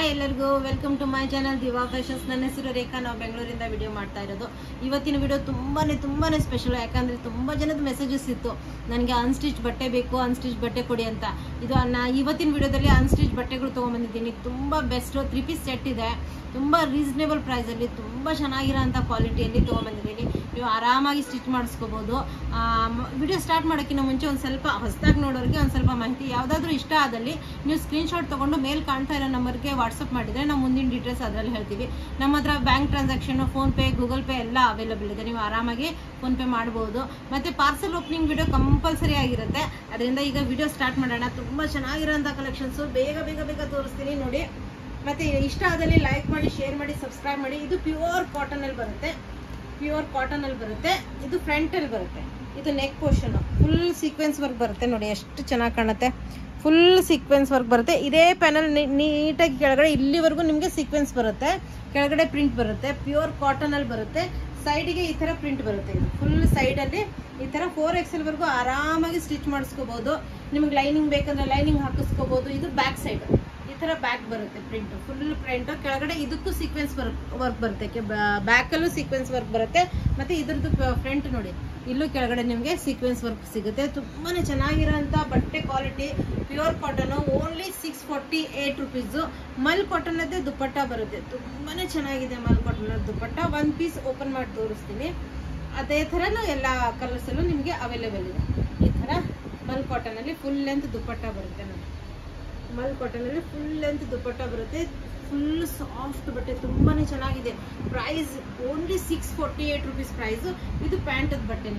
Hi ಎಲ್ಲರಿಗೂ welcome to my channel Diva Fashions. ನನ್ನ ಹೆಸರು ರೇಖಾ. ನಾವು ಬೆಂಗಳೂರಿಂದ ವಿಡಿಯೋ ಮಾಡ್ತಾ ಇರೋದು. ಇವತ್ತಿನ ವಿಡಿಯೋ ತುಂಬಾನೇ ಸ್ಪೆಷಲ್. ಯಾಕಂದ್ರೆ ತುಂಬಾ ಜನದ ಮೆಸೇಜಸ್ ಇತ್ತು, ನನಗೆ ಅನ್ಸ್ಟಿಚ್ ಬಟ್ಟೆ ಬೇಕು, ಅನ್ಸ್ಟಿಚ್ ಬಟ್ಟೆ ಕೊಡಿ ಅಂತ. ಇದು ಇವತ್ತಿನ ವಿಡಿಯೋದಲ್ಲಿ ಅನ್ಸ್ಟಿಚ್ ಬಟ್ಟೆಗಳು ತೊಗೊಂಡ್ಬಂದಿದ್ದೀನಿ. ತುಂಬಾ ಬೆಸ್ಟ್ 3 ಪೀಸ್ ಸೆಟ್ ಇದೆ. ತುಂಬಾ ರೀಸನೇಬಲ್ ಪ್ರೈಸ್ ಅಲ್ಲಿ ತುಂಬಾ ಚೆನ್ನಾಗಿರೋಂಥ ಕ್ವಾಲಿಟಿಯಲ್ಲಿ ತೊಗೊಂಡ್ಬಂದಿದ್ದೀನಿ. ನೀವು ಆರಾಮಾಗಿ ಸ್ಟಿಚ್ ಮಾಡಿಸ್ಕೋಬಹುದು. ವಿಡಿಯೋ ಸ್ಟಾರ್ಟ್ ಮಾಡೋಕ್ಕಿಂತ ಮುಂಚೆ ಒಂದು ಸ್ವಲ್ಪ ಹೊಸದಾಗಿ ನೋಡೋರಿಗೆ ಒಂದು ಸ್ವಲ್ಪ ಮಾಹಿತಿ. ಯಾವುದಾದ್ರೂ ಇಷ್ಟ ಆದಲ್ಲಿ ನೀವು ಸ್ಕ್ರೀನ್ಶಾಟ್ ತೊಗೊಂಡು ಮೇಲ್ ಕಾಣ್ತಾ ಇರೋ ನಂಬರ್ಗೆ ವಾಟ್ಸಪ್ ಮಾಡಿದರೆ ನಾವು ಮುಂದಿನ ಡೀಟೇಲ್ಸ್ ಅದರಲ್ಲಿ ಹೇಳ್ತೀವಿ. ನಮ್ಮ ಹತ್ರ bank transaction, PhonePe, Google pay ಎಲ್ಲ ಅವೈಲೇಬಲ್ ಇದೆ. ನೀವು ಆರಾಮಾಗಿ ಫೋನ್ಪೇ ಮಾಡ್ಬೋದು. ಮತ್ತು ಪಾರ್ಸಲ್ ಓಪನಿಂಗ್ ವಿಡಿಯೋ ಕಂಪಲ್ಸರಿ ಆಗಿರುತ್ತೆ. ಅದರಿಂದ ಈಗ ವಿಡಿಯೋ ಸ್ಟಾರ್ಟ್ ಮಾಡೋಣ. ತುಂಬ ಚೆನ್ನಾಗಿರೋಂಥ ಕಲೆಕ್ಷನ್ಸು ಬೇಗ ತೋರಿಸ್ತೀನಿ ನೋಡಿ. ಮತ್ತು ಇಷ್ಟ ಆದಲ್ಲಿ ಲೈಕ್ ಮಾಡಿ, ಶೇರ್ ಮಾಡಿ, ಸಬ್ಸ್ಕ್ರೈಬ್ ಮಾಡಿ. ಇದು ಪ್ಯೂರ್ ಕಾಟನಲ್ಲಿ ಬರುತ್ತೆ. ಇದು ಫ್ರಂಟಲ್ಲಿ ಬರುತ್ತೆ. ಇದು neck portion full sequence work ಬರುತ್ತೆ. ನೋಡಿ ಎಷ್ಟು ಚೆನ್ನಾಗಿ ಕಾಣುತ್ತೆ. ಫುಲ್ ಸೀಕ್ವೆನ್ಸ್ ವರ್ಕ್ ಬರುತ್ತೆ. ಇದೇ ಪ್ಯಾನಲ್ ನೀಟಾಗಿ ಕೆಳಗಡೆ ಇಲ್ಲಿವರೆಗೂ ನಿಮಗೆ ಸೀಕ್ವೆನ್ಸ್ ಬರುತ್ತೆ. ಕೆಳಗಡೆ ಪ್ರಿಂಟ್ ಬರುತ್ತೆ. ಪ್ಯೂರ್ ಕಾಟನಲ್ಲಿ ಬರುತ್ತೆ. ಸೈಡಿಗೆ ಈ ಥರ ಪ್ರಿಂಟ್ ಬರುತ್ತೆ. ಇದು ಫುಲ್ ಸೈಡಲ್ಲಿ ಈ ಥರ 4XL ವರೆಗೂ ಆರಾಮಾಗಿ ಸ್ಟಿಚ್ ಮಾಡಿಸ್ಕೋಬಹುದು. ನಿಮಗೆ ಲೈನಿಂಗ್ ಬೇಕಂದ್ರೆ ಲೈನಿಂಗ್ ಹಾಕಿಸ್ಕೋಬಹುದು. ಇದು ಬ್ಯಾಕ್ ಸೈಡ್ ಈ ಥರ ಬ್ಯಾಕ್ ಬರುತ್ತೆ. Print full print. ಕೆಳಗಡೆ ಇದಕ್ಕೂ ಸೀಕ್ವೆನ್ಸ್ ವರ್ಕ್ ಬರುತ್ತೆ. ಬ್ಯಾಕಲ್ಲೂ ಸೀಕ್ವೆನ್ಸ್ ವರ್ಕ್ ಬರುತ್ತೆ. ಮತ್ತು ಇದ್ರದ್ದು ಫ್ರಂಟ್ ನೋಡಿ, ಇಲ್ಲೂ ಕೆಳಗಡೆ ನಿಮಗೆ ಸೀಕ್ವೆನ್ಸ್ ವರ್ಕ್ ಸಿಗುತ್ತೆ. ತುಂಬಾನೇ ಚೆನ್ನಾಗಿರೋಂಥ ಬಟ್ಟೆ quality. Pure cotton. Only 648 rupees. Mul cotton ಅದೇ ದುಪ್ಪಟ್ಟ ಬರುತ್ತೆ. ತುಂಬಾನೇ ಚೆನ್ನಾಗಿದೆ ಮಲ್ ಕಾಟನ್ ದುಪ್ಪಟ್ಟ. 1 ಪೀಸ್ ಓಪನ್ ಮಾಡಿ ತೋರಿಸ್ತೀನಿ. ಅದೇ ಥರನೂ ಎಲ್ಲ ಕಲರ್ಸಲ್ಲೂ ನಿಮಗೆ ಅವೈಲೇಬಲ್ ಇದೆ. ಈ ಥರ ಮಲ್ ಕಾಟನಲ್ಲಿ ಫುಲ್ ಲೆಂತ್ ದುಪ್ಪಟ್ಟ ಬರುತ್ತೆ. ನೋಡಿ, ಮಲ್ ಕಾಟನಲ್ಲಿ ಫುಲ್ ಲೆಂತ್ ದುಪ್ಪಟ್ಟ ಬರುತ್ತೆ. ಫುಲ್ ಸಾಫ್ಟ್ ಬಟ್ಟೆ, ತುಂಬಾನೇ ಚೆನ್ನಾಗಿದೆ. Price only 648 rupees price. ಇದು ಪ್ಯಾಂಟದ ಬಟ್ಟೆ.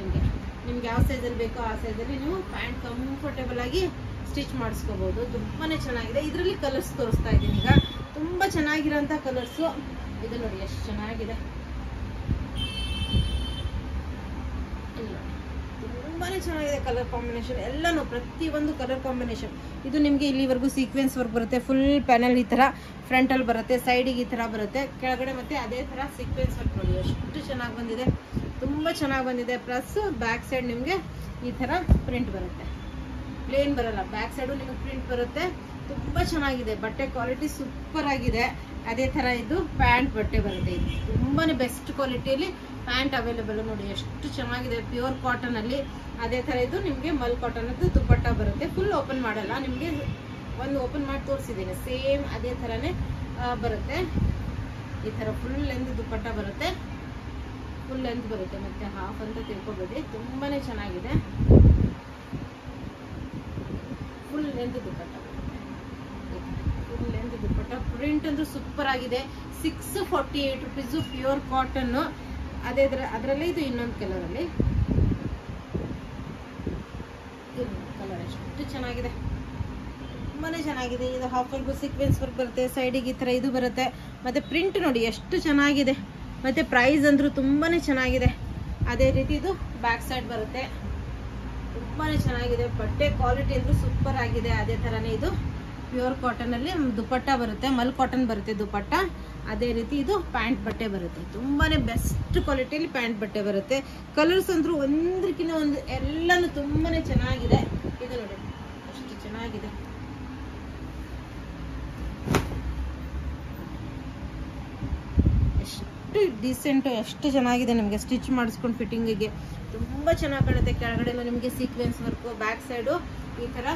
ನಿಮ್ಗೆ ಯಾವ ಸೈಜಲ್ಲಿ ಬೇಕೋ ಆ ಸೈಜಲ್ಲಿ ನೀವು ಪ್ಯಾಂಟ್ ಕಂಫರ್ಟೇಬಲ್ ಆಗಿ ಸ್ಟಿಚ್ ಮಾಡಿಸ್ಕೋಬಹುದು. ತುಂಬಾನೇ ಚೆನ್ನಾಗಿದೆ. ಇದರಲ್ಲಿ ಕಲರ್ಸ್ ತೋರಿಸ್ತಾ ಇದ್ದೀನಿ ಈಗ. ತುಂಬಾ ಚೆನ್ನಾಗಿರೋಂಥ ಕಲರ್ಸು. ಇದು ನೋಡಿ ಎಷ್ಟು ಚೆನ್ನಾಗಿದೆ. ತುಂಬಾನೇ ಚೆನ್ನಾಗಿದೆ ಕಲರ್ ಕಾಂಬಿನೇಷನ್ ಎಲ್ಲಾನು. ಪ್ರತಿಯೊಂದು ಕಲರ್ ಕಾಂಬಿನೇಷನ್. ಇದು ನಿಮಗೆ ಇಲ್ಲಿವರೆಗೂ ಸೀಕ್ವೆನ್ಸ್ ವರ್ಕ್ ಬರುತ್ತೆ. ಫುಲ್ ಪ್ಯಾನಲ್ ಈ ಥರ ಫ್ರಂಟಲ್ಲಿ ಬರುತ್ತೆ. ಸೈಡಿಗೆ ಈ ಥರ ಬರುತ್ತೆ. ಕೆಳಗಡೆ ಮತ್ತೆ ಅದೇ ಥರ ಸೀಕ್ವೆನ್ಸ್ ವರ್ಕ್ ನೋಡಿ ಎಷ್ಟು ಚೆನ್ನಾಗಿ ಬಂದಿದೆ. ತುಂಬ ಚೆನ್ನಾಗಿ ಬಂದಿದೆ. ಪ್ಲಸ್ ಬ್ಯಾಕ್ ಸೈಡ್ ನಿಮಗೆ ಈ ಥರ ಪ್ರಿಂಟ್ ಬರುತ್ತೆ. ಪ್ಲೇನ್ ಬರಲ್ಲ, ಬ್ಯಾಕ್ ಸೈಡು ನಿಮಗೆ ಪ್ರಿಂಟ್ ಬರುತ್ತೆ. ತುಂಬ ಚೆನ್ನಾಗಿದೆ. ಬಟ್ಟೆ ಕ್ವಾಲಿಟಿ ಸೂಪರ್ ಆಗಿದೆ. ಅದೇ ಥರ ಇದು ಪ್ಯಾಂಟ್ ಬಟ್ಟೆ ಬರುತ್ತೆ. ಇದು ತುಂಬಾನೇ ಬೆಸ್ಟ್ ಕ್ವಾಲಿಟಿಯಲ್ಲಿ ಪ್ಯಾಂಟ್ ಅವೈಲೇಬಲ್. ನೋಡಿ ಎಷ್ಟು ಚೆನ್ನಾಗಿದೆ. ಪ್ಯೂರ್ ಕಾಟನ್ ಅಲ್ಲಿ. ಅದೇ ಥರ ಇದು ನಿಮಗೆ ಮಲ್ ಕಾಟನ್ ದುಪ್ಪಟ್ಟ ಬರುತ್ತೆ. ಫುಲ್ ಓಪನ್ ಮಾಡಲ್ಲ, ನಿಮಗೆ ಒಂದು ಓಪನ್ ಮಾಡಿ ತೋರಿಸಿದ್ದೀನಿ. ಸೇಮ್ ಅದೇ ಥರನೇ ಬರುತ್ತೆ. ಈ ಥರ ಫುಲ್ ಲೆಂತ್ ದುಪ್ಪಟ್ಟ ಬರುತ್ತೆ. ಫುಲ್ ಲೆಂತ್ ಬರುತ್ತೆ. ಮತ್ತೆ ಹಾಫ್ ಅಂತ ತಿಳ್ಕೊಬೇಡಿ. ತುಂಬಾನೇ ಚೆನ್ನಾಗಿದೆ. ಫುಲ್ ಲೆಂತ್ ದುಪ್ಪಟ್ಟ. ಫುಲ್ ಲೆಂತ್ ದುಪ್ಪಟ್ಟ. ಪ್ರಿಂಟ್ ಅಂತೂ ಸೂಪರ್ ಆಗಿದೆ. 648 ರುಪೀಸು. Pure cotton. ಅದರಲ್ಲೇ ಇದು ಇನ್ನೊಂದು ಕಲರಲ್ಲಿ. ಕಲರ್ ಎಷ್ಟು ಚೆನ್ನಾಗಿದೆ. ತುಂಬಾನೇ ಚೆನ್ನಾಗಿದೆ. ಇದು ಹಾಫ್ ವರ್ಗು ಸೀಕ್ವೆನ್ಸ್ ವರ್ಕ್ ಬರುತ್ತೆ. ಸೈಡಿಗೆ ಈ ಥರ ಇದು ಬರುತ್ತೆ. ಮತ್ತೆ ಪ್ರಿಂಟ್ ನೋಡಿ ಎಷ್ಟು ಚೆನ್ನಾಗಿದೆ. ಮತ್ತೆ ಪ್ರೈಸ್ ಅಂದ್ರೂ ತುಂಬಾನೇ ಚೆನ್ನಾಗಿದೆ. ಅದೇ ರೀತಿ ಇದು ಬ್ಯಾಕ್ ಸೈಡ್ ಬರುತ್ತೆ. ತುಂಬಾನೇ ಚೆನ್ನಾಗಿದೆ. ಬಟ್ಟೆ ಕ್ವಾಲಿಟಿ ಅಂದ್ರೂ ಸೂಪರ್ ಆಗಿದೆ. ಅದೇ ಥರನೇ ಇದು ಪ್ಯೂರ್ ಕಾಟನ್ ಅಲ್ಲಿ ದುಪ್ಪಟ್ಟ ಬರುತ್ತೆ. ಮಲ್ ಕಾಟನ್ ಬರುತ್ತೆ ದುಪ್ಪಟ್ಟ. ಅದೇ ರೀತಿ ಇದು ಪ್ಯಾಂಟ್ ಬಟ್ಟೆ ಬರುತ್ತೆ. ತುಂಬಾನೇ ಬೆಸ್ಟ್ ಕ್ವಾಲಿಟಿಯಲ್ಲಿ ಪ್ಯಾಂಟ್ ಬಟ್ಟೆ ಬರುತ್ತೆ. ಕಲರ್ಸ್ ಅಂದ್ರೂ ಒಂದಕ್ಕಿಂತ ಒಂದು ಎಲ್ಲಾನು ತುಂಬಾನೇ ಚೆನ್ನಾಗಿದೆ. ಇದು ನೋಡಿ ಎಷ್ಟು ಚೆನ್ನಾಗಿದೆ. ಎಷ್ಟು ಡೀಸೆಂಟು, ಎಷ್ಟು ಚೆನ್ನಾಗಿದೆ. ನಿಮಗೆ ಸ್ಟಿಚ್ ಮಾಡಿಸ್ಕೊಂಡು ಫಿಟ್ಟಿಂಗಿಗೆ ತುಂಬ ಚೆನ್ನಾಗಿ ಕಾಣುತ್ತೆ. ಕೆಳಗಡೆ ನಿಮಗೆ ಸೀಕ್ವೆನ್ಸ್ ವರ್ಕು, ಬ್ಯಾಕ್ ಸೈಡು ಈ ಥರ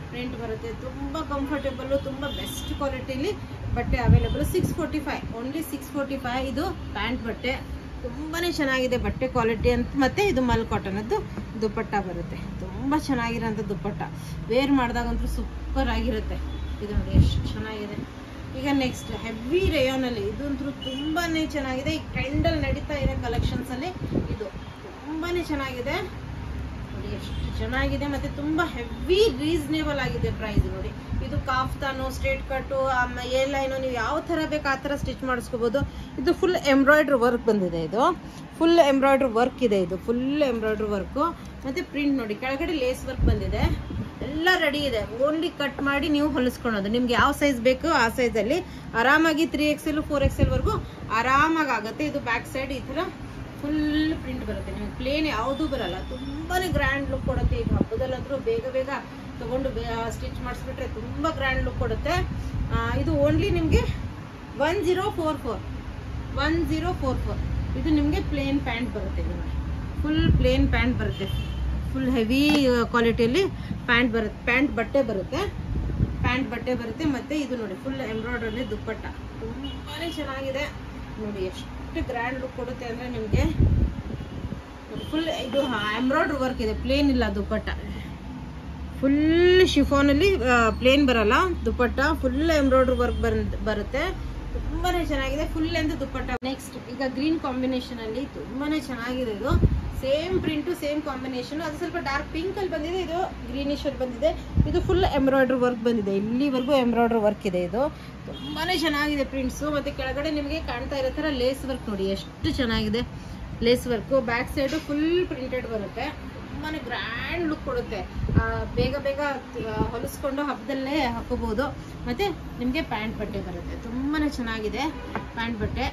ಪ್ರಿಂಟ್ ಬರುತ್ತೆ. ತುಂಬ ಕಂಫರ್ಟೇಬಲ್, ತುಂಬ ಬೆಸ್ಟ್ ಕ್ವಾಲಿಟಿಲಿ ಬಟ್ಟೆ ಅವೈಲೇಬಲ್. 645, ಓನ್ಲಿ 645. ಇದು ಪ್ಯಾಂಟ್ ಬಟ್ಟೆ. ತುಂಬಾನೇ ಚೆನ್ನಾಗಿದೆ ಬಟ್ಟೆ ಕ್ವಾಲಿಟಿ ಅಂತ. ಮತ್ತೆ ಇದು ಮಲ್ ಕಾಟನದ್ದು ದುಪ್ಪಟ್ಟ ಬರುತ್ತೆ. ತುಂಬ ಚೆನ್ನಾಗಿರೋಂಥ ದುಪ್ಪಟ್ಟ. ವೇರ್ ಮಾಡಿದಾಗಂತೂ ಸೂಪರ್ ಆಗಿರುತ್ತೆ. ಇದು ನೋಡಿ ಎಷ್ಟು ಚೆನ್ನಾಗಿದೆ. ಈಗ ನೆಕ್ಸ್ಟ್ ಹೆವಿ ರೇಯಾನಲ್ಲಿ. ಇದಂತೂ ತುಂಬಾನೇ ಚೆನ್ನಾಗಿದೆ. ಈ ಟ್ರೆಂಡಲ್ಲಿ ನಡೀತಾ ಇರೋ ಕಲೆಕ್ಷನ್ಸ್ ಅಲ್ಲಿ ಇದು ತುಂಬಾನೇ ಚೆನ್ನಾಗಿದೆ. ನೋಡಿ ಎಷ್ಟು ಚೆನ್ನಾಗಿದೆ. ಮತ್ತೆ ತುಂಬಾ ಹೆವಿ ರೀಸನೇಬಲ್ ಆಗಿದೆ ಪ್ರೈಸ್. ನೋಡಿ ಇದು ಕಾಫ್ತಾನು, ಸ್ಟ್ರೇಟ್ ಕಟ್ಟು, ಏ ಲೈನು, ನೀವು ಯಾವ ಥರ ಬೇಕು ಆ ಥರ ಸ್ಟಿಚ್ ಮಾಡಿಸ್ಕೋಬಹುದು. ಇದು ಫುಲ್ ಎಂಬ್ರಾಯ್ಡ್ರಿ ವರ್ಕ್ ಬಂದಿದೆ. ಇದು ಫುಲ್ ಎಂಬ್ರಾಯ್ಡ್ರಿ ವರ್ಕ್ ಇದೆ. ಇದು ಫುಲ್ ಎಂಬ್ರಾಯ್ಡ್ರಿ ವರ್ಕು. ಮತ್ತೆ ಪ್ರಿಂಟ್ ನೋಡಿ, ಕೆಳಗಡೆ ಲೇಸ್ ವರ್ಕ್ ಬಂದಿದೆ. ಎಲ್ಲ ರೆಡಿ ಇದೆ. ಓನ್ಲಿ ಕಟ್ ಮಾಡಿ ನೀವು ಹೊಲಿಸ್ಕೊಳೋದು. ನಿಮ್ಗೆ ಯಾವ ಸೈಜ್ ಬೇಕು ಆ ಸೈಜಲ್ಲಿ ಆರಾಮಾಗಿ 3XL 4XL ವರೆಗೂ ಆರಾಮಾಗಿ ಆಗುತ್ತೆ. ಇದು ಬ್ಯಾಕ್ ಸೈಡ್ ಈ ಥರ ಫುಲ್ ಪ್ರಿಂಟ್ ಬರುತ್ತೆ. ನಿಮಗೆ ಪ್ಲೇನ್ ಯಾವುದೂ ಬರಲ್ಲ. ತುಂಬಾನೇ ಗ್ರ್ಯಾಂಡ್ ಲುಕ್ ಕೊಡುತ್ತೆ. ಈಗ ಹಬ್ಬದಲ್ಲಂದ್ರೂ ಬೇಗ ತಗೊಂಡು ಸ್ಟಿಚ್ ಮಾಡಿಸ್ಬಿಟ್ರೆ ತುಂಬ ಗ್ರ್ಯಾಂಡ್ ಲುಕ್ ಕೊಡುತ್ತೆ. ಇದು ಓನ್ಲಿ ನಿಮಗೆ 1044 ಇದು ನಿಮಗೆ ಪ್ಲೇನ್ ಪ್ಯಾಂಟ್ ಬರುತ್ತೆ. ಇದು ಫುಲ್ ಪ್ಲೇನ್ ಪ್ಯಾಂಟ್ ಬರುತ್ತೆ, ಫುಲ್ ಹೆವಿ ಕ್ವಾಲಿಟಿಯಲ್ಲಿ ಪ್ಯಾಂಟ್ ಬಟ್ಟೆ ಬರುತ್ತೆ. ಮತ್ತು ಇದು ನೋಡಿ ಫುಲ್ ಎಂಬ್ರಾಯ್ಡ್ರಿ ದುಪ್ಪಟ್ಟ ತುಂಬಾ ಚೆನ್ನಾಗಿದೆ ನೋಡಿ. ಎಷ್ಟು ಗ್ರ್ಯಾಂಡ್ ಲುಕ್ ಕೊಡುತ್ತೆ ಅಂದರೆ ನಿಮಗೆ ಫುಲ್ ಇದು ಎಂಬ್ರಾಯ್ಡ್ರಿ ವರ್ಕ್ ಇದೆ, ಪ್ಲೇನ್ ಇಲ್ಲ ದುಪ್ಪಟ್ಟ. ಫುಲ್ ಶಿಫಾನಲ್ಲಿ ಪ್ಲೇನ್ ಬರಲ್ಲ ದುಪ್ಪಟ್ಟ, ಫುಲ್ ಎಂಬ್ರಾಯ್ಡ್ರಿ ವರ್ಕ್ ಬರುತ್ತೆ. ತುಂಬಾನೇ ಚೆನ್ನಾಗಿದೆ, ಫುಲ್ ಎಂದು ದುಪ್ಪಟ್ಟ. ನೆಕ್ಸ್ಟ್ ಈಗ ಗ್ರೀನ್ ಕಾಂಬಿನೇಷನ್ ಅಲ್ಲಿ ತುಂಬಾನೇ ಚೆನ್ನಾಗಿದೆ. ಇದು ಸೇಮ್ ಪ್ರಿಂಟು ಸೇಮ್ ಕಾಂಬಿನೇಷನ್, ಅದು ಸ್ವಲ್ಪ ಡಾರ್ಕ್ ಪಿಂಕ್ ಅಲ್ಲಿ ಬಂದಿದೆ, ಇದು ಗ್ರೀನಿಶ್ ಅಲ್ಲಿ ಬಂದಿದೆ. ಇದು ಫುಲ್ ಎಂಬ್ರಾಯ್ಡ್ರಿ ವರ್ಕ್ ಬಂದಿದೆ, ಇಲ್ಲಿವರೆಗೂ ಎಂಬ್ರಾಯ್ಡ್ರಿ ವರ್ಕ್ ಇದೆ. ಇದು ತುಂಬಾನೇ ಚೆನ್ನಾಗಿದೆ ಪ್ರಿಂಟ್ಸು. ಮತ್ತೆ ಕೆಳಗಡೆ ನಿಮಗೆ ಕಾಣ್ತಾ ಇರೋ ತರ ಲೇಸ್ ವರ್ಕ್ ನೋಡಿ ಎಷ್ಟು ಚೆನ್ನಾಗಿದೆ. Lace work back side full printed ಬರುತ್ತೆ, ತುಂಬಾನೇ ಗ್ರ್ಯಾಂಡ್ ಲುಕ್ ಕೊಡುತ್ತೆ. ಬೇಗ ಹೊಲಿಸ್ಕೊಂಡು ಹಬ್ಬದಲ್ಲೇ ಹಾಕೋಬಹುದು. ಮತ್ತೆ ನಿಮಗೆ ಪ್ಯಾಂಟ್ ಬಟ್ಟೆ ಬರುತ್ತೆ, ತುಂಬಾನೇ ಚೆನ್ನಾಗಿದೆ ಪ್ಯಾಂಟ್ ಬಟ್ಟೆ.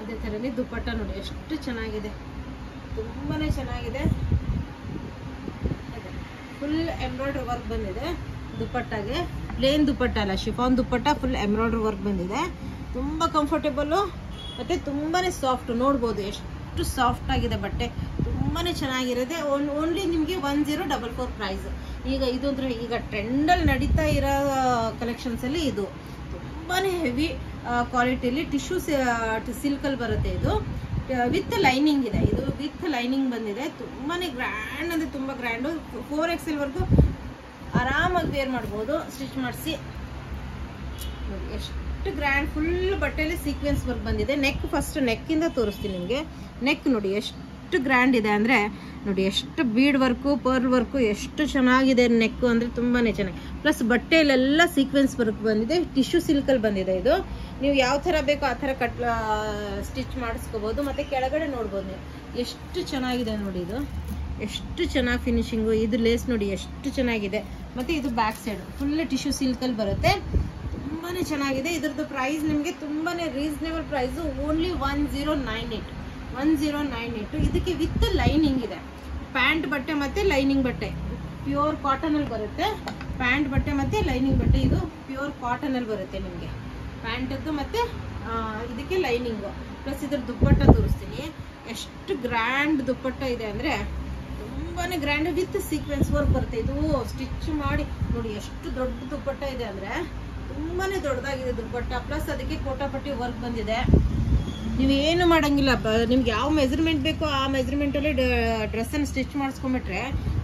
ಅದೇ ಥರನೇ ದುಪ್ಪಟ್ಟ ನೋಡಿ ಎಷ್ಟು ಚೆನ್ನಾಗಿದೆ, ತುಂಬಾನೇ ಚೆನ್ನಾಗಿದೆ. ಫುಲ್ ಎಂಬ್ರಾಯ್ಡ್ರಿ ವರ್ಕ್ ಬಂದಿದೆ ದುಪ್ಪಟ್ಟಾಗೆ, ಪ್ಲೇನ್ ದುಪ್ಪಟ್ಟ ಅಲ್ಲ, ಶಿಫಾನ್ ದುಪ್ಪಟ್ಟ, ಫುಲ್ ಎಂಬ್ರಾಯ್ಡ್ರಿ ವರ್ಕ್ ಬಂದಿದೆ. ತುಂಬ ಕಂಫರ್ಟೇಬಲು ಮತ್ತೆ ತುಂಬಾನೇ ಸಾಫ್ಟ್. ನೋಡ್ಬೋದು ಎಷ್ಟು ಸಾಫ್ಟ್ ಆಗಿದೆ ಬಟ್ಟೆ, ತುಂಬಾನೇ ಚೆನ್ನಾಗಿರುತ್ತೆ. ಓನ್ಲಿ ನಿಮಗೆ 1044 ಪ್ರೈಸ್. ಈಗ ಇದು ಅಂದ್ರೆ ಈಗ ಟ್ರೆಂಡಲ್ಲಿ ನಡೀತಾ ಇರೋ ಕಲೆಕ್ಷನ್ಸ್ ಅಲ್ಲಿ ಇದು ತುಂಬಾನೇ ಹೆವಿ ಕ್ವಾಲಿಟಿಯಲ್ಲಿ ಟಿಶ್ಯೂ ಸಿಲ್ಕಲ್ಲಿ ಬರುತ್ತೆ. ಇದು ವಿತ್ ಲೈನಿಂಗ್ ಇದೆ, ಇದು ವಿತ್ ಲೈನಿಂಗ್ ಬಂದಿದೆ. ತುಂಬಾನೇ ಗ್ರ್ಯಾಂಡ್ ಅಂದ್ರೆ ತುಂಬಾ ಗ್ರ್ಯಾಂಡು. 4XL ವರ್ಗು ಆರಾಮಾಗಿ ವೇರ್ ಮಾಡ್ಬೋದು ಸ್ಟಿಚ್ ಮಾಡಿಸಿ. ನೋಡಿ ಎಷ್ಟು ಗ್ರ್ಯಾಂಡ್, ಫುಲ್ ಬಟ್ಟೆಯಲ್ಲಿ ಸೀಕ್ವೆನ್ಸ್ ವರ್ಕ್ ಬಂದಿದೆ. ಫಸ್ಟ್ ನೆಕ್ ಇಂದ ತೋರಿಸ್ತೀನಿ ನಿಮಗೆ. ನೆಕ್ ನೋಡಿ ಎಷ್ಟು ಗ್ರ್ಯಾಂಡ್ ಇದೆ ಅಂದ್ರೆ ನೋಡಿ, ಎಷ್ಟು ಬೀಡ್ ವರ್ಕು ಪರ್ಲ್ ವರ್ಕು ಎಷ್ಟು ಚೆನ್ನಾಗಿದೆ ನೆಕ್ ಅಂದ್ರೆ ತುಂಬಾನೇ ಚೆನ್ನಾಗಿ. ಪ್ಲಸ್ ಬಟ್ಟೆಯಲ್ಲೆಲ್ಲ ಸೀಕ್ವೆನ್ಸ್ ವರ್ಕ್ ಬಂದಿದೆ, ಟಿಶ್ಯೂ ಸಿಲ್ಕಲ್ಲಿ ಬಂದಿದೆ. ಇದು ನೀವು ಯಾವ ತರ ಬೇಕೋ ಆ ತರ ಸ್ಟಿಚ್ ಮಾಡಿಸ್ಕೋಬಹುದು. ಮತ್ತೆ ಕೆಳಗಡೆ ನೋಡ್ಬೋದು ನೀವು ಎಷ್ಟು ಚೆನ್ನಾಗಿದೆ ನೋಡಿ, ಇದು ಎಷ್ಟು ಚೆನ್ನಾಗಿ ಫಿನಿಶಿಂಗು. ಇದು ಲೇಸ್ ನೋಡಿ ಎಷ್ಟು ಚೆನ್ನಾಗಿದೆ. ಮತ್ತೆ ಇದು ಬ್ಯಾಕ್ ಸೈಡ್ ಫುಲ್ ಟಿಶ್ಯೂ ಸಿಲ್ಕಲ್ಲಿ ಬರುತ್ತೆ, ತುಂಬಾನೇ ಚೆನ್ನಾಗಿದೆ. ಇದ್ರದ್ದು ಪ್ರೈಸ್ ನಿಮಗೆ ತುಂಬಾನೇ ರೀಸನೇಬಲ್ ಪ್ರೈಸ್, ಓನ್ಲಿ 1098. ಇದಕ್ಕೆ ವಿತ್ ಲೈನಿಂಗ್ ಇದೆ, ಪ್ಯಾಂಟ್ ಬಟ್ಟೆ ಮತ್ತೆ ಲೈನಿಂಗ್ ಬಟ್ಟೆ. ಪ್ಯೂರ್ ಕಾಟನ್ ಅಲ್ಲಿ ಬರುತ್ತೆ ಪ್ಯಾಂಟ್ ಬಟ್ಟೆ ಮತ್ತೆ ಲೈನಿಂಗ್ ಬಟ್ಟೆ. ಇದು ಪ್ಯೂರ್ ಕಾಟನ್ ಅಲ್ಲಿ ಬರುತ್ತೆ ನಿಮಗೆ ಪ್ಯಾಂಟದ್ದು ಮತ್ತೆ ಇದಕ್ಕೆ ಲೈನಿಂಗು. ಪ್ಲಸ್ ಇದ್ರ ದುಪ್ಪಟ್ಟ ತೋರಿಸ್ತೀನಿ, ಎಷ್ಟು ಗ್ರ್ಯಾಂಡ್ ದುಪ್ಪಟ್ಟ ಇದೆ ಅಂದ್ರೆ ತುಂಬಾನೇ ಗ್ರ್ಯಾಂಡ್ ವಿತ್ ಸೀಕ್ವೆನ್ಸ್ ವರ್ಕ್ ಬರುತ್ತೆ. ಇದು ಸ್ಟಿಚ್ ಮಾಡಿ ನೋಡಿ ಎಷ್ಟು ದೊಡ್ಡ ದುಪ್ಪಟ್ಟ ಇದೆ ಅಂದ್ರೆ ತುಂಬಾನೇ ದೊಡ್ಡದಾಗಿದೆ ದುಪ್ಪಟ್ಟ. ಪ್ಲಸ್ ಅದಕ್ಕೆ ಕೋಟಾಪಟ್ಟಿ ವರ್ಕ್ ಬಂದಿದೆ. ನೀವು ಏನು ಮಾಡಂಗಿಲ್ಲ, ನಿಮ್ಗೆ ಯಾವ ಮೆಜರ್ಮೆಂಟ್ ಬೇಕೋ ಆ ಮೆಜರ್ಮೆಂಟಲ್ಲಿ ಡ್ರೆಸ್ಸನ್ನು ಸ್ಟಿಚ್ ಮಾಡಿಸ್ಕೊಂಬಿಟ್ರೆ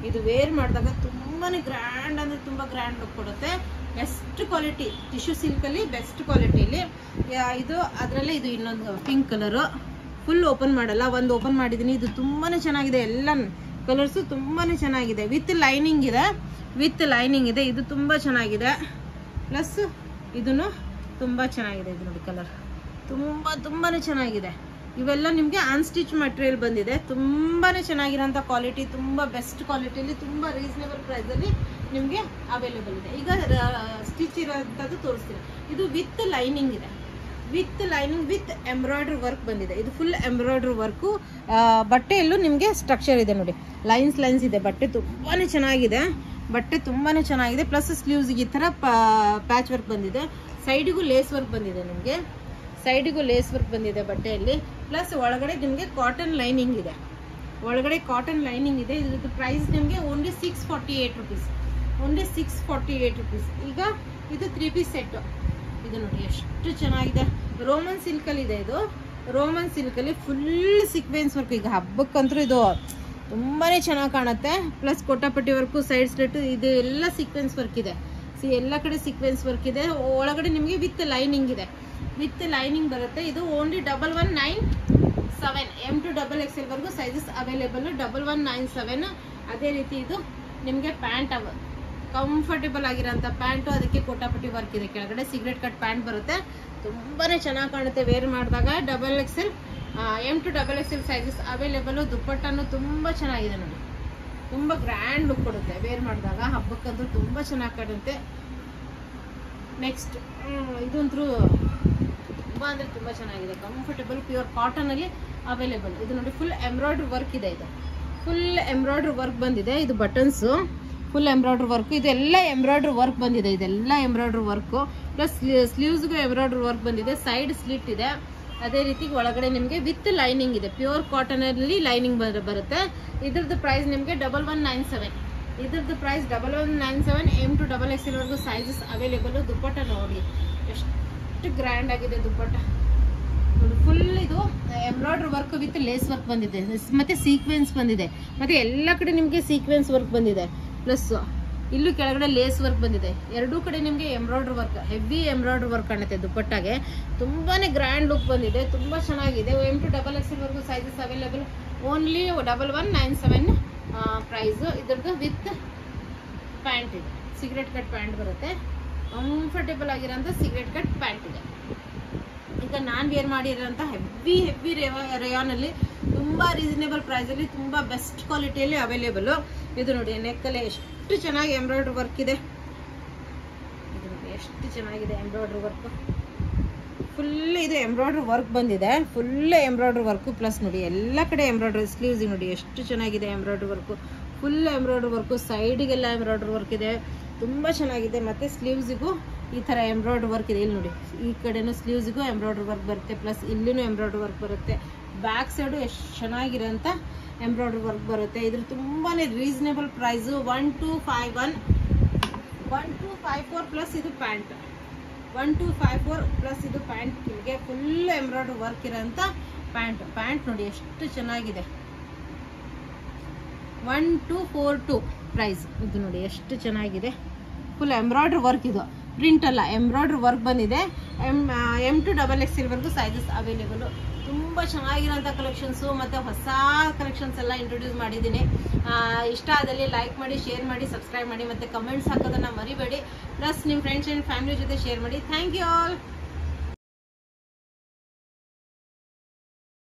ಇದು ವೇರ್ ಮಾಡಿದಾಗ ತುಂಬಾನೇ ಗ್ರ್ಯಾಂಡ್ ಅಂದ್ರೆ ತುಂಬಾ ಗ್ರ್ಯಾಂಡ್ ಲುಕ್ ಕೊಡುತ್ತೆ. ಬೆಸ್ಟ್ ಕ್ವಾಲಿಟಿ ಟಿಶ್ಯೂ ಸಿಲ್ಕಲ್ಲಿ ಬೆಸ್ಟ್ ಕ್ವಾಲಿಟಿಲಿ ಇದು. ಅದರಲ್ಲೇ ಇದು ಇನ್ನೊಂದು ಪಿಂಕ್ ಕಲರು, ಫುಲ್ ಓಪನ್ ಮಾಡಲ್ಲ, ಒಂದು ಓಪನ್ ಮಾಡಿದ್ದೀನಿ. ಇದು ತುಂಬಾನೇ ಚೆನ್ನಾಗಿದೆ, ಎಲ್ಲ ಕಲರ್ಸು ತುಂಬಾನೇ ಚೆನ್ನಾಗಿದೆ. ವಿತ್ ಲೈನಿಂಗ್ ಇದೆ, ಇದು ತುಂಬಾ ಚೆನ್ನಾಗಿದೆ. ಪ್ಲಸ್ ಇದನ್ನು ತುಂಬಾ ಚೆನ್ನಾಗಿದೆ. ಇದು ನೋಡಿ ಕಲರ್ ತುಂಬಾನೇ ಚೆನ್ನಾಗಿದೆ. ಇವೆಲ್ಲ ನಿಮಗೆ ಅನ್ಸ್ಟಿಚ್ ಮಟೀರಿಯಲ್ ಬಂದಿದೆ, ತುಂಬಾನೇ ಚೆನ್ನಾಗಿರೋಂಥ ಕ್ವಾಲಿಟಿ, ತುಂಬಾ ಬೆಸ್ಟ್ ಕ್ವಾಲಿಟಿಯಲ್ಲಿ, ತುಂಬಾ ರೀಸನೇಬಲ್ ಪ್ರೈಸಲ್ಲಿ ನಿಮಗೆ ಅವೈಲೇಬಲ್ ಇದೆ. ಈಗ ಸ್ಟಿಚ್ ಇರೋಂಥದ್ದು ತೋರಿಸ್ತೀನಿ. ಇದು ವಿತ್ ಲೈನಿಂಗ್ ಇದೆ, ವಿತ್ ಎಂಬ್ರಾಯ್ಡ್ರಿ ವರ್ಕ್ ಬಂದಿದೆ. ಇದು ಫುಲ್ ಎಂಬ್ರಾಯ್ಡ್ರಿ ವರ್ಕು. ಬಟ್ಟೆಯಲ್ಲೂ ನಿಮಗೆ ಸ್ಟ್ರಕ್ಚರ್ ಇದೆ ನೋಡಿ, ಲೈನ್ಸ್ ಇದೆ. ಬಟ್ಟೆ ತುಂಬಾನೇ ಚೆನ್ನಾಗಿದೆ. ಪ್ಲಸ್ ಸ್ಲೀವ್ಸ್ಗೆ ಈ ಥರ ಪ್ಯಾಚ್ ವರ್ಕ್ ಬಂದಿದೆ. ಸೈಡಿಗೂ ಲೇಸ್ ವರ್ಕ್ ಬಂದಿದೆ ನಿಮಗೆ, ಬಟ್ಟೆಯಲ್ಲಿ. ಪ್ಲಸ್ ಒಳಗಡೆ ನಿಮಗೆ ಕಾಟನ್ ಲೈನಿಂಗ್ ಇದೆ, ಇದ್ರದ್ದು ಪ್ರೈಸ್ ನಿಮಗೆ ಓನ್ಲಿ 648 ರುಪೀಸ್. ಈಗ ಇದು 3 ಪೀಸ್ ಸೆಟ್. ಇದು ನೋಡಿ ಎಷ್ಟು ಚೆನ್ನಾಗಿದೆ, ರೋಮನ್ ಸಿಲ್ಕಲ್ಲಿ ಇದೆ. ಇದು ರೋಮನ್ ಸಿಲ್ಕಲ್ಲಿ ಫುಲ್ ಸೀಕ್ವೆನ್ಸ್ ವರ್ಕ್. ಈಗ ಹಬ್ಬಕ್ಕಂತೂ ಇದು ತುಂಬಾನೇ ಚೆನ್ನಾಗಿ ಕಾಣುತ್ತೆ. ಪ್ಲಸ್ ಕೋಟಾಪಟ್ಟಿ ವರ್ಕು, ಸೈಡ್ ಸ್ಲಿಟ್, ಇದು ಎಲ್ಲ ಸೀಕ್ವೆನ್ಸ್ ವರ್ಕ್ ಇದೆ. ಎಲ್ಲ ಕಡೆ ಸೀಕ್ವೆನ್ಸ್ ವರ್ಕ್ ಇದೆ. ಒಳಗಡೆ ನಿಮಗೆ ವಿತ್ ಲೈನಿಂಗ್ ಬರುತ್ತೆ. ಇದು ಓನ್ಲಿ 1197. M to XXL ವರೆಗೂ ಸೈಜಸ್ ಅವೈಲೇಬಲ್. 1197. ಅದೇ ರೀತಿ ಇದು ನಿಮಗೆ ಪ್ಯಾಂಟ್ ಕಂಫರ್ಟೇಬಲ್ ಆಗಿರೋಂಥ ಪ್ಯಾಂಟು, ಅದಕ್ಕೆ ಕೋಟಾಪಟ್ಟಿ ವರ್ಕ್ ಇದೆ. ಕೆಳಗಡೆ ಸಿಗರೇಟ್ ಕಟ್ ಪ್ಯಾಂಟ್ ಬರುತ್ತೆ, ತುಂಬಾನೇ ಚೆನ್ನಾಗಿ ಕಾಣುತ್ತೆ ವೇರ್ ಮಾಡಿದಾಗ. XXL M to XXL sizes available. ದುಪ್ಪಟ್ಟನು ತುಂಬಾ ಚೆನ್ನಾಗಿದೆ ನೋಡಿ, ತುಂಬಾ ಗ್ರ್ಯಾಂಡ್ ಲುಕ್ ಕೊಡುತ್ತೆ ವೇರ್ ಮಾಡಿದಾಗ. ಹಬ್ಬಕ್ಕಂತೂ ತುಂಬಾ ಚೆನ್ನಾಗಿ ಕಾಣುತ್ತೆ. ನೆಕ್ಸ್ಟ್ ಇದಂತೂ ತುಂಬಾ ಅಂದ್ರೆ ತುಂಬಾ ಚೆನ್ನಾಗಿದೆ, ಕಂಫರ್ಟೇಬಲ್, ಪ್ಯೂರ್ ಕಾಟನ್ ಅಲ್ಲಿ ಅವೈಲೇಬಲ್. ಇದು ನೋಡಿ ಫುಲ್ ಎಂಬ್ರಾಯ್ಡ್ರಿ ವರ್ಕ್ ಇದೆ. ಇದು ಫುಲ್ ಎಂಬ್ರಾಯ್ಡ್ರಿ ವರ್ಕ್ ಬಂದಿದೆ. ಇದು ಬಟನ್ಸ್ ಫುಲ್ ಎಂಬ್ರಾಯ್ಡ್ರಿ ವರ್ಕ್. ಇದೆಲ್ಲ ಎಂಬ್ರಾಯ್ಡ್ರಿ ವರ್ಕ್ ಬಂದಿದೆ, ಇದೆಲ್ಲ ಎಂಬ್ರಾಯ್ಡ್ರಿ ವರ್ಕು ಪ್ಲಸ್ ಸ್ಲೀವ್ಸ್ಗೂ ಎಂಬ್ರಾಯ್ಡ್ರಿ ವರ್ಕ್ ಬಂದಿದೆ. ಸೈಡ್ ಸ್ಲಿಟ್ ಇದೆ, ಅದೇ ರೀತಿ ಒಳಗಡೆ ನಿಮಗೆ ವಿತ್ ಲೈನಿಂಗ್ ಇದೆ. ಪ್ಯೂರ್ ಕಾಟನ್ ಅಲ್ಲಿ ಲೈನಿಂಗ್ ಬರುತ್ತೆ. ಇದ್ರದ್ದು ಪ್ರೈಸ್ ನಿಮಗೆ 1197. ಇದ್ರದ್ದು ಪ್ರೈಸ್ 1197. M to XXL ವರೆಗೂ ಸೈಜಸ್ ಅವೈಲೇಬಲ್. ದುಪ್ಪಟ್ಟ ನೋಡಿ ಎಷ್ಟು ಗ್ರ್ಯಾಂಡ್ ಆಗಿದೆ ದುಪ್ಪಟ್ಟ ನೋಡಿ. ಫುಲ್ ಇದು embroidery work with lace work ಬಂದಿದೆ, ಮತ್ತೆ ಸೀಕ್ವೆನ್ಸ್ ಬಂದಿದೆ, ಮತ್ತೆ ಎಲ್ಲ ಕಡೆ ನಿಮಗೆ ಸೀಕ್ವೆನ್ಸ್ ವರ್ಕ್ ಬಂದಿದೆ. ಪ್ಲಸ್ ಇಲ್ಲೂ ಕೆಳಗಡೆ ಲೇಸ್ ವರ್ಕ್ ಬಂದಿದೆ. ಎರಡೂ ಕಡೆ ನಿಮಗೆ embroidery work, heavy embroidery work ಕಾಣುತ್ತೆ ದುಪ್ಪಟ್ಟಾಗೆ. ತುಂಬಾನೇ ಗ್ರ್ಯಾಂಡ್ ಲುಕ್ ಬಂದಿದೆ, ತುಂಬಾ ಚೆನ್ನಾಗಿದೆ. M to XXL ವರೆಗೂ ಸೈಜಸ್ ಅವೈಲೇಬಲ್. Only 1197 price. ಇದ್ರದ್ದು ವಿತ್ ಪ್ಯಾಂಟ್ ಇದೆ, ಸಿಗರೆಟ್ ಕಟ್ ಪ್ಯಾಂಟ್ ಬರುತ್ತೆ. ಕಂಫರ್ಟೇಬಲ್ ಆಗಿರೋಂಥ ಸಿಗರೆಟ್ ಕಟ್ ಪ್ಯಾಂಟ್ ಇದೆ. ಈಗ ನಾನು ವೇರ್ ಮಾಡಿರೋಂಥ ಹೆವಿ ರೇಯಾನ್ ಅಲ್ಲಿ ತುಂಬಾ ರೀಸನೇಬಲ್ ಪ್ರೈಸ್ ಅಲ್ಲಿ ತುಂಬಾ ಬೆಸ್ಟ್ ಕ್ವಾಲಿಟಿಯಲ್ಲಿ ಅವೈಲೇಬಲ್. ಇದು ನೋಡಿ ನೆಕ್ಕಲ್ಲಿ ಎಷ್ಟು ಚೆನ್ನಾಗಿ ಎಂಬ್ರಾಯ್ಡ್ರಿ ವರ್ಕ್ ಇದೆ. ಇದು ನೋಡಿ ಎಷ್ಟು ಚೆನ್ನಾಗಿದೆ ಎಂಬ್ರಾಯ್ಡ್ರಿ ವರ್ಕ್. ಫುಲ್ ಇದು ಎಂಬ್ರಾಯ್ಡ್ರಿ ವರ್ಕ್ ಬಂದಿದೆ, ಫುಲ್ ಎಂಬ್ರಾಯ್ಡ್ರಿ ವರ್ಕ್. ಪ್ಲಸ್ ನೋಡಿ ಎಲ್ಲ ಕಡೆ ಎಂಬ್ರಾಯ್ಡ್ರಿ. ಸ್ಲೀವ್ಸ್ ನೋಡಿ ಎಷ್ಟು ಚೆನ್ನಾಗಿದೆ embroidery work. Full embroidery work, ಸೈಡಿಗೆಲ್ಲ ಎಂಬ್ರಾಯ್ಡ್ರಿ ವರ್ಕ್ ಇದೆ, ತುಂಬಾ ಚೆನ್ನಾಗಿದೆ. ಮತ್ತೆ ಸ್ಲೀವ್ಸಿಗೂ ಈ ತರ ಎಂಬ್ರಾಯ್ಡ್ರಿ ವರ್ಕ್ ಇದೆ. ಇಲ್ಲಿ ನೋಡಿ ಈ ಕಡೆನೂ ಸ್ಲೀವ್ಸ್ಗೂ ಎಂಬ್ರಾಯ್ಡ್ರಿ ವರ್ಕ್ ಬರುತ್ತೆ, ಪ್ಲಸ್ ಇಲ್ಲಿನೂ ಎಂಬ್ರಾಯ್ಡ್ರಿ ವರ್ಕ್ ಬರುತ್ತೆ. ಬ್ಯಾಕ್ ಸೈಡು ಎಷ್ಟು ಚೆನ್ನಾಗಿರೋಂಥ ಎಂಬ್ರಾಯ್ಡ್ರಿ ವರ್ಕ್ ಬರುತ್ತೆ. ಇದ್ರ ತುಂಬಾನೇ ರೀಸನೇಬಲ್ ಪ್ರೈಸ್. 1251 1254 ಪ್ಲಸ್ ಇದು ಪ್ಯಾಂಟ್. 1254 ಪ್ಲಸ್ ಇದು ಪ್ಯಾಂಟ್. ನಿಮಗೆ ಫುಲ್ ಎಂಬ್ರಾಯ್ಡ್ರಿ ವರ್ಕ್ ಇರೋಂಥ ಪ್ಯಾಂಟ್ ನೋಡಿ ಎಷ್ಟು ಚೆನ್ನಾಗಿದೆ. 1242 ಪ್ರೈಸ್. ಇದು ನೋಡಿ ಎಷ್ಟು ಚೆನ್ನಾಗಿದೆ. ಫುಲ್ ಎಂಬ್ರಾಯ್ಡ್ರಿ ವರ್ಕ್, ಇದು ಪ್ರಿಂಟ್ ಅಲ್ಲ, ಎಂಬ್ರಾಯ್ಡ್ರಿ ವರ್ಕ್ ಬಂದಿದೆ. M to XXL ವರೆಗೂ ಸೈಜಸ್ ಅವೈಲೇಬಲ್. ತುಂಬ ಚೆನ್ನಾಗಿರೋಂಥ ಕಲೆಕ್ಷನ್ಸು ಮತ್ತು ಹೊಸ ಕಲೆಕ್ಷನ್ಸ್ ಎಲ್ಲ ಇಂಟ್ರೊಡ್ಯೂಸ್ ಮಾಡಿದ್ದೀನಿ. ಇಷ್ಟ ಆದಲ್ಲಿ ಲೈಕ್ ಮಾಡಿ, ಶೇರ್ ಮಾಡಿ, ಸಬ್ಸ್ಕ್ರೈಬ್ ಮಾಡಿ, ಮತ್ತು ಕಮೆಂಟ್ಸ್ ಹಾಕೋದನ್ನು ಮರಿಬೇಡಿ. ಪ್ಲಸ್ ನಿಮ್ಮ ಫ್ರೆಂಡ್ಸ್ ಆ್ಯಂಡ್ ಫ್ಯಾಮಿಲಿ ಜೊತೆ ಶೇರ್ ಮಾಡಿ. Thank you all.